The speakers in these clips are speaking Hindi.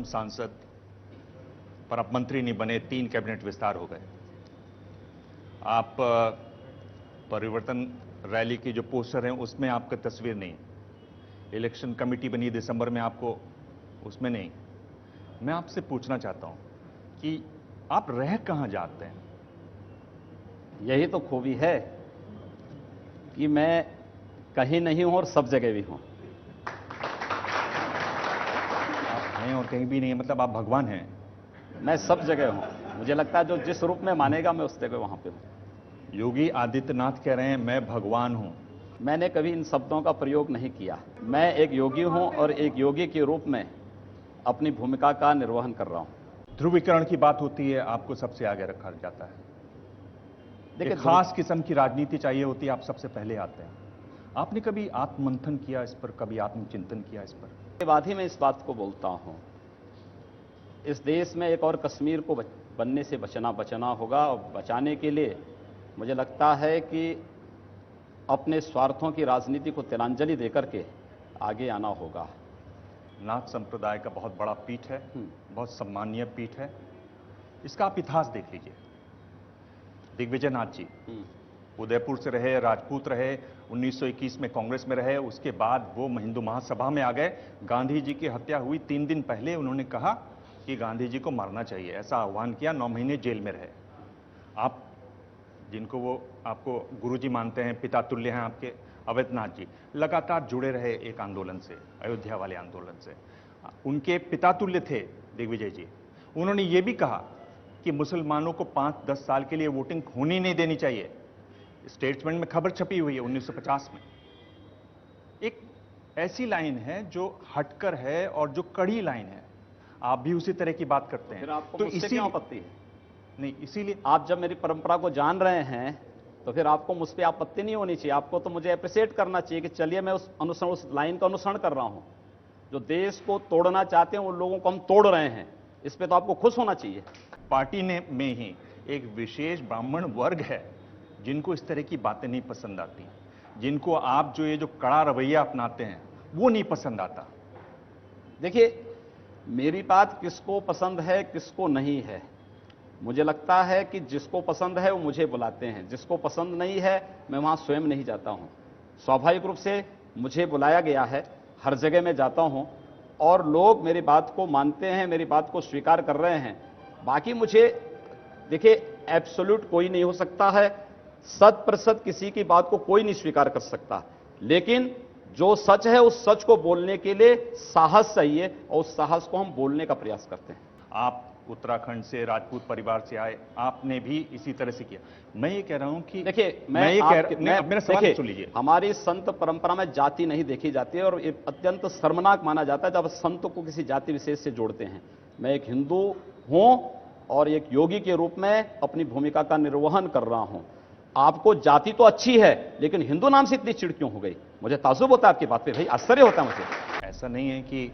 सांसद, पर आप मंत्री नहीं बने, 3 कैबिनेट विस्तार हो गए। आप परिवर्तन रैली की जो पोस्टर हैं उसमें आपका तस्वीर नहीं, इलेक्शन कमेटी बनी दिसंबर में, आपको उसमें नहीं। मैं आपसे पूछना चाहता हूं कि आप रह कहां जाते हैं? यही तो खूबी है कि मैं कहीं नहीं हूं और सब जगह भी हूं। आप हैं और कहीं भी नहीं है, मतलब आप भगवान हैं। मैं सब जगह हूं। मुझे लगता है जो जिस रूप में मानेगा मैं उस जगह वहां पे हूं। योगी आदित्यनाथ कह रहे हैं मैं भगवान हूं। मैंने कभी इन शब्दों का प्रयोग नहीं किया। मैं एक योगी हूं और एक योगी के रूप में अपनी भूमिका का निर्वहन कर रहा हूं। ध्रुवीकरण की बात होती है, आपको सबसे आगे रखा जाता है। देखिए, एक खास किस्म की राजनीति चाहिए होती है, आप सबसे पहले आते हैं। आपने कभी आत्ममंथन किया इस पर, कभी आत्मचिंतन किया इस पर? के बाद ही मैं इस बात को बोलता हूं, इस देश में एक और कश्मीर को बनने से बचना होगा, और बचाने के लिए मुझे लगता है कि अपने स्वार्थों की राजनीति को तिलांजलि देकर के आगे आना होगा। नाथ संप्रदाय का बहुत बड़ा पीठ है, बहुत सम्मानीय पीठ है। इसका आप इतिहास देख लीजिए। दिग्विजय नाथ जी उदयपुर से रहे, राजपूत रहे, 1921 में कांग्रेस में रहे, उसके बाद वो हिंदू महासभा में आ गए। गांधी जी की हत्या हुई 3 दिन पहले उन्होंने कहा कि गांधी जी को मारना चाहिए, ऐसा आह्वान किया। 9 महीने जेल में रहे। आप जिनको वो आपको गुरुजी मानते हैं, पिता तुल्य हैं आपके, अवैधनाथ जी लगातार जुड़े रहे एक आंदोलन से, अयोध्या वाले आंदोलन से। उनके पिता तुल्य थे दिग्विजय जी। उन्होंने ये भी कहा कि मुसलमानों को 5-10 साल के लिए वोटिंग होनी नहीं देनी चाहिए। स्टेट्समैन में खबर छपी हुई है 1950 में। एक ऐसी लाइन है जो हटकर है और जो कड़ी लाइन है। आप भी उसी तरह की बात करते हैं। फिर आपको तो मुझसे क्यों आपत्ति है? नहीं, इसीलिए आप जब मेरी परंपरा को जान रहे हैं तो फिर आपको मुझ पर आपत्ति नहीं होनी चाहिए। आपको तो मुझे अप्रिशिएट करना चाहिए कि चलिए मैं उस लाइन का अनुसरण कर रहा हूं। जो देश को तोड़ना चाहते हैं उन लोगों को हम तोड़ रहे हैं, इस पे तो आपको खुश होना चाहिए। पार्टी में ही एक विशेष ब्राह्मण वर्ग है जिनको इस तरह की बातें नहीं पसंद आती, जिनको आप जो कड़ा रवैया अपनाते हैं वो नहीं पसंद आता। देखिए, मेरी बात किसको पसंद है किसको नहीं है, मुझे लगता है कि जिसको पसंद है वो मुझे बुलाते हैं, जिसको पसंद नहीं है मैं वहां स्वयं नहीं जाता हूं। स्वाभाविक रूप से मुझे बुलाया गया है, हर जगह मैं जाता हूं और लोग मेरी बात को मानते हैं, मेरी बात को स्वीकार कर रहे हैं। बाकी मुझे देखिए, एब्सोल्यूट कोई नहीं हो सकता है, 100% किसी की बात को कोई नहीं स्वीकार कर सकता, लेकिन जो सच है उस सच को बोलने के लिए साहस चाहिए और उस साहस को हम बोलने का प्रयास करते हैं। आप उत्तराखंड से, राजपूत परिवार से आए, आपने भी इसी तरह से किया। मैं ये कह रहा हूं कि देखिए, मेरा सवाल सुन लीजिए। हमारी संत परंपरा में जाति नहीं देखी जाती है और ये अत्यंत शर्मनाक माना जाता है जब संत को किसी जाति विशेष से जोड़ते हैं। मैं एक हिंदू हूं और एक योगी के रूप में अपनी भूमिका का निर्वहन कर रहा हूं। आपको जाति तो अच्छी है लेकिन हिंदू नाम से इतनी चिढ़ क्यों हो गई? मुझे ताज्जुब होता है आपकी बात पे, भाई आश्चर्य होता है मुझे। ऐसा नहीं है कि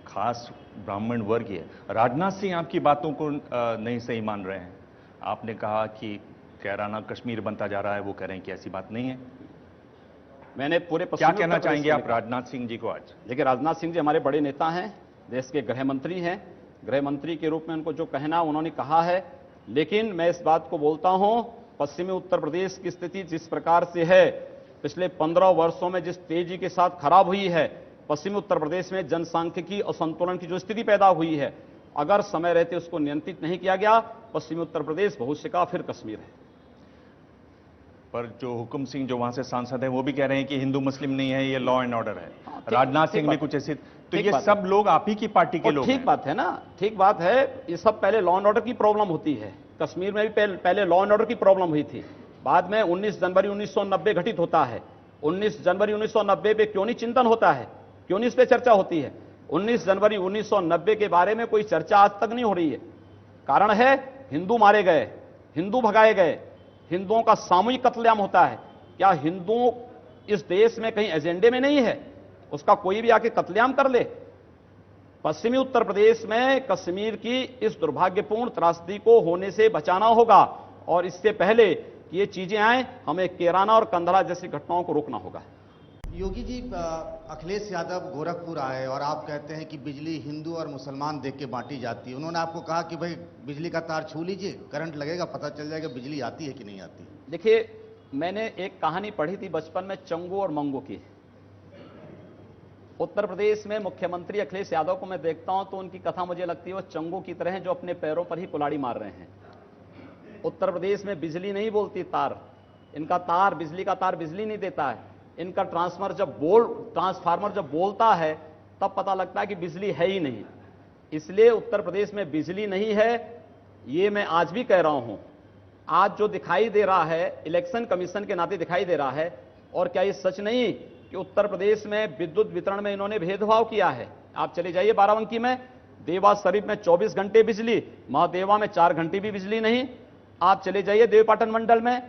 खास ब्राह्मण वर्ग है। राजनाथ सिंह आपकी बातों को नहीं सही मान रहे हैं। आपने कहा कि कैराना कश्मीर बनता जा रहा है, वो कह रहे हैं कि ऐसी बात नहीं है। मैंने पूरे क्या कहना चाहेंगे आप राजनाथ सिंह जी को आज? देखिए, राजनाथ सिंह जी हमारे बड़े नेता हैं, देश के गृह मंत्री हैं। गृह मंत्री के रूप में उनको जो कहना उन्होंने कहा है, लेकिन मैं इस बात को बोलता हूं, पश्चिमी उत्तर प्रदेश की स्थिति जिस प्रकार से है, पिछले 15 वर्षों में जिस तेजी के साथ खराब हुई है, पश्चिमी उत्तर प्रदेश में जनसांख्यिकी असंतुलन की जो स्थिति पैदा हुई है, अगर समय रहते उसको नियंत्रित नहीं किया गया, पश्चिमी उत्तर प्रदेश भविष्य का फिर कश्मीर है। पर जो हुकुम सिंह जो वहां से सांसद हैं वो भी कह रहे हैं कि हिंदू मुस्लिम नहीं है, ये लॉ एंड ऑर्डर है। राजनाथ सिंह ने कुछ ऐसे, तो ये सब लोग आप ही की पार्टी के लोग हैं। ठीक बात है ना, ठीक बात है। ये सब पहले लॉ एंड ऑर्डर की प्रॉब्लम होती है। कश्मीर में भी पहले लॉ एंड ऑर्डर की प्रॉब्लम हुई थी, बाद में 19 जनवरी 1990 घटित होता है। 19 जनवरी 1990 पे क्यों नहीं चिंतन होता है, क्यों नहीं इस पे चर्चा होती है? 19 जनवरी 1990 के बारे में कोई चर्चा आज तक नहीं हो रही है। कारण है, हिंदू मारे गए, हिंदू भगाए गए, हिंदुओं का सामूहिक कत्लेआम होता है। क्या हिंदू इस देश में कहीं एजेंडे में नहीं है? उसका कोई भी आके कत्लेआम कर ले। पश्चिमी उत्तर प्रदेश में कश्मीर की इस दुर्भाग्यपूर्ण त्रासदी को होने से बचाना होगा और इससे पहले कि ये चीजें आए, हमें कैराना और कंधला जैसी घटनाओं को रोकना होगा। योगी जी, अखिलेश यादव गोरखपुर आए और आप कहते हैं कि बिजली हिंदू और मुसलमान देख के बांटी जाती है। उन्होंने आपको कहा कि भाई बिजली का तार छू लीजिए, करंट लगेगा, पता चल जाएगा बिजली आती है कि नहीं आती। देखिए, मैंने एक कहानी पढ़ी थी बचपन में चंगू और मंगू की। उत्तर प्रदेश में मुख्यमंत्री अखिलेश यादव को मैं देखता हूं तो उनकी कथा मुझे लगती है वो चंगू की तरह है जो अपने पैरों पर ही कुल्हाड़ी मार रहे हैं। उत्तर प्रदेश में बिजली नहीं बोलती तार, इनका तार, बिजली का तार बिजली नहीं देता है। इनका ट्रांसफार्मर जब बोलता है तब पता लगता है कि बिजली है ही नहीं। इसलिए उत्तर प्रदेश में बिजली नहीं है, ये मैं आज भी कह रहा हूं। आज जो दिखाई दे रहा है, इलेक्शन कमीशन के नाते दिखाई दे रहा है। और क्या ये सच नहीं कि उत्तर प्रदेश में विद्युत वितरण में इन्होंने भेदभाव किया है? आप चले जाइए बाराबंकी में, देवास शरीफ में 24 घंटे बिजली, महादेवा में 4 घंटे भी बिजली नहीं। आप चले जाइए देवीपाटन मंडल में,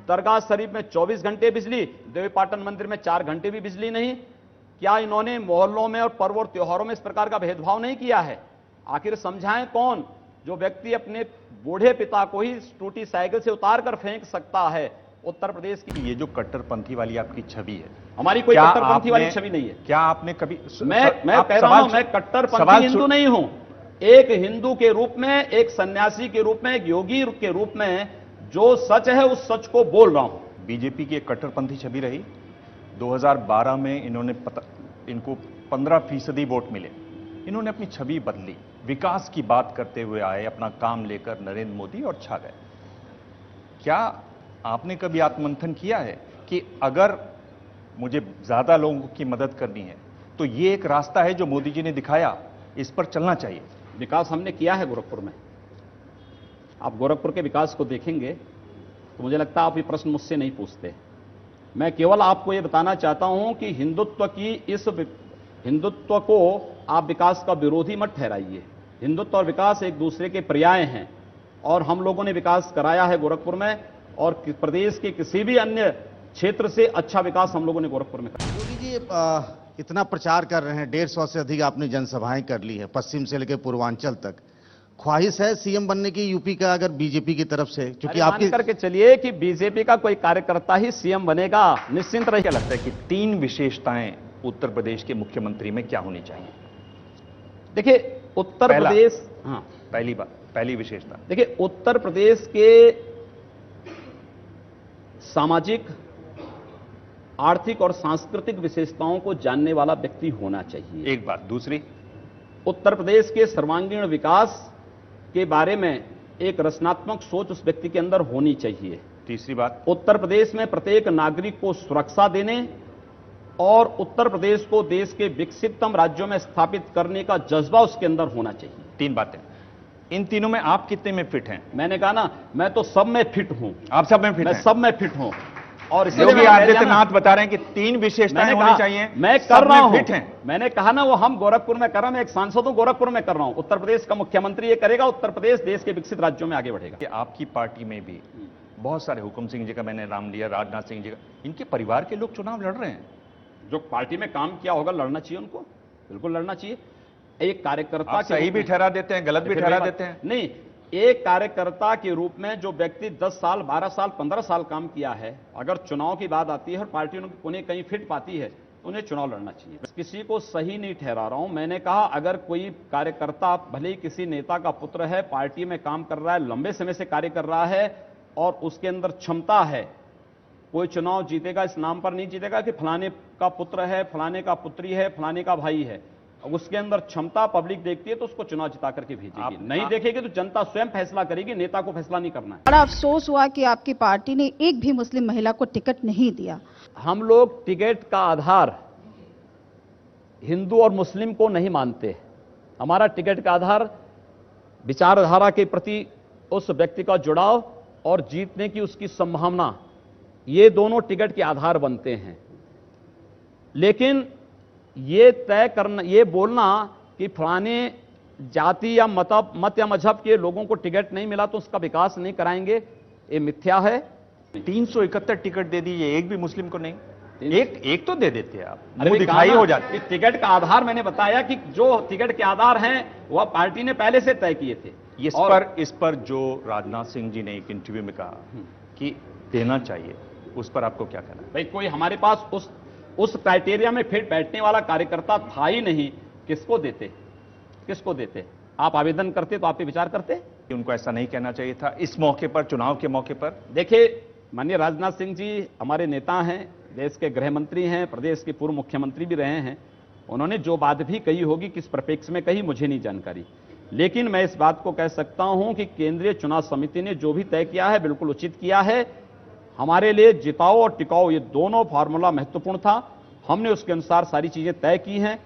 दरगाह शरीफ में 24 घंटे बिजली, देवीपाटन मंदिर में 4 घंटे भी बिजली नहीं। क्या इन्होंने मोहल्लों में और पर्व और त्योहारों में इस प्रकार का भेदभाव नहीं किया है? आखिर समझाएं कौन? जो व्यक्ति अपने बूढ़े पिता को ही टूटी साइकिल से उतार कर फेंक सकता है। उत्तर प्रदेश की ये जो कट्टरपंथी वाली आपकी छवि है, हमारी कोई क्या कट्टरपंथी वाली आपने- छवि नहीं है। क्या आपने कभी मैं आप कह रहा सवाल हूं, मैं सवाल कट्टरपंथी हिंदू सुन- नहीं हूं। एक हिंदू के रूप में, एक सन्यासी के रूप में, एक योगी के रूप में जो सच है उस सच को बोल रहा हूं। बीजेपी की एक कट्टरपंथी छवि रही। 2012 में इनको 15% वोट मिले। इन्होंने अपनी छवि बदली, विकास की बात करते हुए आए, अपना काम लेकर नरेंद्र मोदी, और छा गए। क्या आपने कभी आत्ममंथन किया है कि अगर मुझे ज्यादा लोगों की मदद करनी है तो ये एक रास्ता है जो मोदी जी ने दिखाया, इस पर चलना चाहिए? विकास हमने किया है गोरखपुर में। आप गोरखपुर के विकास को देखेंगे तो मुझे लगता है आप ये प्रश्न मुझसे नहीं पूछते। मैं केवल आपको ये बताना चाहता हूं कि हिंदुत्व को आप विकास का विरोधी मत ठहराइए। हिंदुत्व और विकास एक दूसरे के पर्याय हैं और हम लोगों ने विकास कराया है गोरखपुर में, और प्रदेश के किसी भी अन्य क्षेत्र से अच्छा विकास हम लोगों ने गोरखपुर में कराया। योगी जी, इतना प्रचार कर रहे हैं, 150 से अधिक आपने जनसभाएं कर ली है, पश्चिम से लेकर पूर्वांचल तक। ख्वाहिश है सीएम बनने की यूपी का, अगर बीजेपी की तरफ से? क्योंकि आपकी करके चलिए कि बीजेपी का कोई कार्यकर्ता ही सीएम बनेगा, निश्चिंत रहिए। क्या लगता है कि 3 विशेषताएं उत्तर प्रदेश के मुख्यमंत्री में क्या होनी चाहिए? देखिए, उत्तर प्रदेश, हाँ, पहली विशेषता, देखिए, उत्तर प्रदेश के सामाजिक, आर्थिक और सांस्कृतिक विशेषताओं को जानने वाला व्यक्ति होना चाहिए। एक बात। दूसरी, उत्तर प्रदेश के सर्वांगीण विकास के बारे में एक रचनात्मक सोच उस व्यक्ति के अंदर होनी चाहिए। तीसरी बात, उत्तर प्रदेश में प्रत्येक नागरिक को सुरक्षा देने और उत्तर प्रदेश को देश के विकसिततम राज्यों में स्थापित करने का जज्बा उसके अंदर होना चाहिए। 3 बातें। इन तीनों में आप कितने में फिट हैं? मैंने कहा ना, मैं तो सब में फिट हूं। आप सब में फिट हैं? मैं सब में फिट हूं। और योगी आदित्यनाथ बता रहे हैं कि 3 विशेषताएं होनी चाहिए, मैं सब कर रहा में हूं। फिट हैं। मैंने कहा ना, वो हम गोरखपुर में कर रहा हूं, मैं एक सांसद हूं, गोरखपुर में कर रहा हूं। उत्तर प्रदेश का मुख्यमंत्री ये करेगा, उत्तर प्रदेश देश के विकसित राज्यों में आगे बढ़ेगा। कि आपकी पार्टी में भी बहुत सारे, हुकुम सिंह जी का मैंने नाम लिया, राजनाथ सिंह जी का, इनके परिवार के लोग चुनाव लड़ रहे हैं। जो पार्टी में काम किया होगा लड़ना चाहिए उनको, बिल्कुल लड़ना चाहिए। एक कार्यकर्ता आप सही भी ठहरा देते हैं, गलत भी ठहरा देते हैं। नहीं, एक कार्यकर्ता के रूप में जो व्यक्ति 10 साल, 12 साल, 15 साल काम किया है, अगर चुनाव की बात आती है और पार्टी उन्हें कहीं फिट पाती है तो उन्हें चुनाव लड़ना चाहिए। किसी को सही नहीं ठहरा रहा हूं। मैंने कहा अगर कोई कार्यकर्ता भले ही किसी नेता का पुत्र है, पार्टी में काम कर रहा है, लंबे समय से कार्य कर रहा है और उसके अंदर क्षमता है, कोई चुनाव जीतेगा इस नाम पर नहीं जीतेगा कि फलाने का पुत्र है, फलाने का पुत्री है, फलाने का भाई है। उसके अंदर क्षमता पब्लिक देखती है तो उसको चुनाव जिता करके भेजेगी। नहीं देखेगी तो जनता स्वयं फैसला करेगी, नेता को फैसला नहीं करना है। बड़ा अफसोस हुआ कि आपकी पार्टी ने एक भी मुस्लिम महिला को टिकट नहीं दिया। हम लोग टिकट का आधार हिंदू और मुस्लिम को नहीं मानते। हमारा टिकट का आधार विचारधारा के प्रति उस व्यक्ति का जुड़ाव और जीतने की उसकी संभावना, ये दोनों टिकट के आधार बनते हैं। लेकिन ये तय करना, ये बोलना कि फलाने जाति या मत या मजहब के लोगों को टिकट नहीं मिला तो उसका विकास नहीं कराएंगे, ये मिथ्या है। 371 टिकट दे दीजिए, एक भी मुस्लिम को नहीं। एक तो दे देते हैं आप, अरे मुंह दिखाई हो जाती। टिकट का आधार मैंने बताया कि जो टिकट के आधार हैं वह पार्टी ने पहले से तय किए थे। इस पर जो राजनाथ सिंह जी ने एक इंटरव्यू में कहा कि देना चाहिए, उस पर आपको क्या कहना है? भाई कोई हमारे पास उस उस क्राइटेरिया में फिट बैठने वाला कार्यकर्ता था ही नहीं, किसको देते? किसको देते? आप आवेदन करते तो आप पे विचार करते? कि उनको ऐसा नहीं कहना चाहिए था इस मौके पर, चुनाव के मौके पर। देखिए, माननीय राजनाथ सिंह जी हमारे नेता हैं, देश के गृह मंत्री हैं, प्रदेश के पूर्व मुख्यमंत्री भी रहे हैं। उन्होंने जो बात भी कही होगी, किस परिप्रेक्ष्य में कही, मुझे नहीं जानकारी। लेकिन मैं इस बात को कह सकता हूं कि केंद्रीय चुनाव समिति ने जो भी तय किया है बिल्कुल उचित किया है। हमारे लिए जिताओ और टिकाओ, ये दोनों फार्मूला महत्वपूर्ण था। हमने उसके अनुसार सारी चीजें तय की हैं।